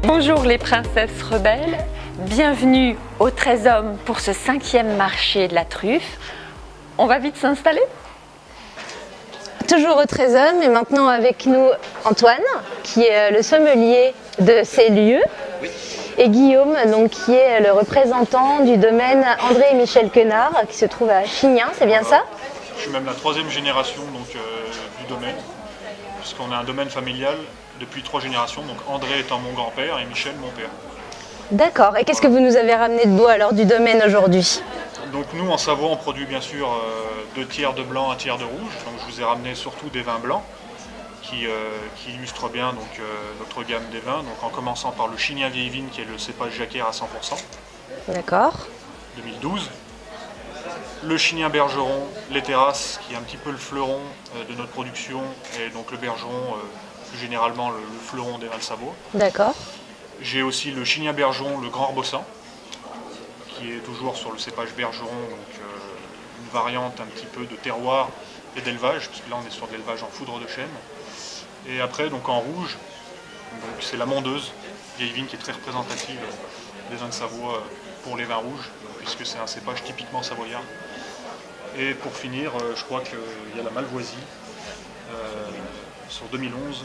Bonjour les princesses rebelles, bienvenue au 13 Hommes pour ce 5e marché de la truffe. On va vite s'installer? Toujours au 13 Hommes et maintenant avec nous Antoine qui est le sommelier de ces lieux. Oui. Et Guillaume donc, qui est le représentant du domaine André et Michel Quenard qui se trouve à Chignin, c'est bien ça? Je suis même la 3e génération du domaine, puisqu'on a un domaine familial depuis 3 générations, donc André étant mon grand-père et Michel mon père. D'accord, et qu'est-ce que vous nous avez ramené de beau alors du domaine aujourd'hui? Donc nous en Savoie on produit bien sûr 2 tiers de blanc, 1 tiers de rouge, donc je vous ai ramené surtout des vins blancs qui illustrent bien notre gamme des vins, donc en commençant par le Chignin Vieille Vigne qui est le cépage jacquère à 100%, D'accord. 2012. Le Chignin Bergeron, les terrasses, qui est un petit peu le fleuron de notre production, et donc le Bergeron, plus généralement le fleuron des vins de Savoie. D'accord. J'ai aussi le Chignin Bergeron, le Grand Rebossan, qui est toujours sur le cépage Bergeron, donc une variante un petit peu de terroir et d'élevage, puisque là on est sur de l'élevage en foudre de chêne. Et après, donc en rouge, c'est la Mondeuse, vieille vigne qui est très représentative des vins de Savoie pour les vins rouges, puisque c'est un cépage typiquement savoyard. Et pour finir, je crois qu'il y a la Malvoisie sur 2011,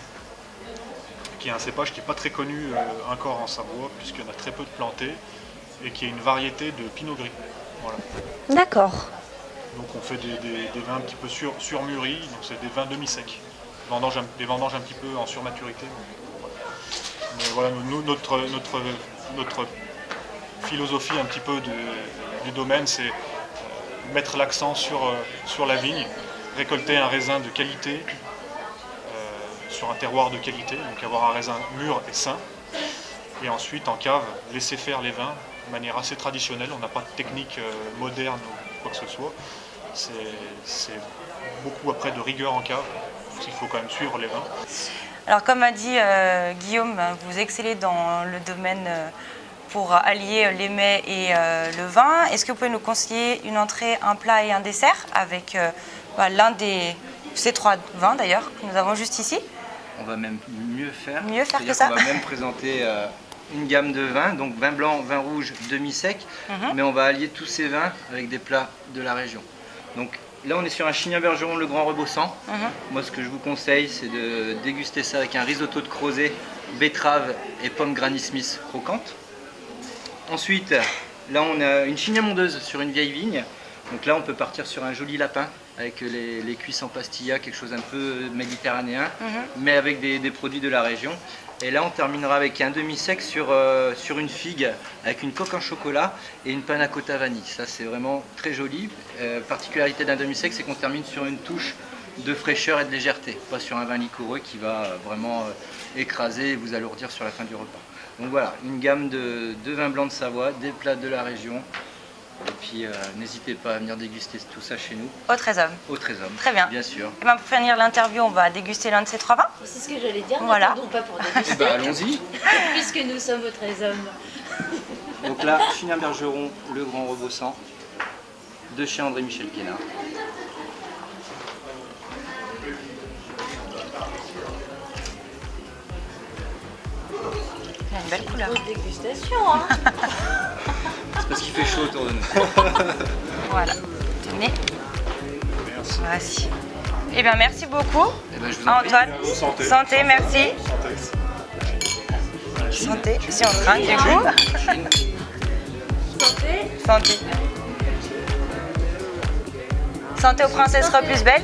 qui est un cépage qui n'est pas très connu encore en Savoie, puisqu'il y en a très peu de plantés, et qui est une variété de Pinot Gris. Voilà. D'accord. Donc on fait des vins un petit peu surmûris, donc c'est des vins demi-secs, des vendanges un petit peu en surmaturité. Mais voilà, notre philosophie un petit peu du domaine, c'est mettre l'accent sur la vigne, récolter un raisin de qualité, sur un terroir de qualité, donc avoir un raisin mûr et sain, et ensuite en cave, laisser faire les vins de manière assez traditionnelle. On n'a pas de technique moderne ou quoi que ce soit, c'est beaucoup après de rigueur en cave, parce qu'il faut quand même suivre les vins. Alors comme a dit Guillaume, vous excellez dans le domaine pour allier les mets et le vin. Est-ce que vous pouvez nous conseiller une entrée, un plat et un dessert avec l'un de ces 3 vins d'ailleurs que nous avons juste ici? On va même mieux faire. Mieux faire que ça. On va même présenter une gamme de vins, donc vin blanc, vin rouge, demi-sec, mais on va allier tous ces vins avec des plats de la région. Donc là on est sur un Chignin Bergeron, le Grand Rebossan. Moi ce que je vous conseille c'est de déguster ça avec un risotto de crozet, betterave et pommes Granny Smith croquantes. Ensuite, là on a une Chignin Mondeuse sur une vieille vigne. Donc là on peut partir sur un joli lapin avec les cuisses en pastilla, quelque chose un peu méditerranéen, mais avec des produits de la région. Et là on terminera avec un demi-sec sur une figue avec une coque en chocolat et une panna cotta vanille. Ça c'est vraiment très joli. Particularité d'un demi-sec, c'est qu'on termine sur une touche de fraîcheur et de légèreté, pas sur un vin liquoreux qui va vraiment écraser et vous alourdir sur la fin du repas. Donc voilà, une gamme de vins blancs de Savoie, des plats de la région. Et puis n'hésitez pas à venir déguster tout ça chez nous. Au 13 Hommes. Au 13 Hommes. Très bien. Bien sûr. Et pour finir l'interview, on va déguster l'un de ces 3 vins. C'est ce que j'allais dire, Voilà. n'attendons pas pour déguster, Allons-y. puisque nous sommes au 13 Hommes. Donc là, Chignin Bergeron, le Grand Rebossan, de chez André Michel Quenard. Il a une belle couleur. Grosse dégustation, hein. C'est parce qu'il fait chaud autour de nous. Voilà. Tenez. Merci. Voici. Eh bien, merci beaucoup. Eh ben, je vous en prie. Antoine. Santé. Santé, merci. Santé. Si on trinque du coup. Santé. Santé. Santé aux princesses plus belles.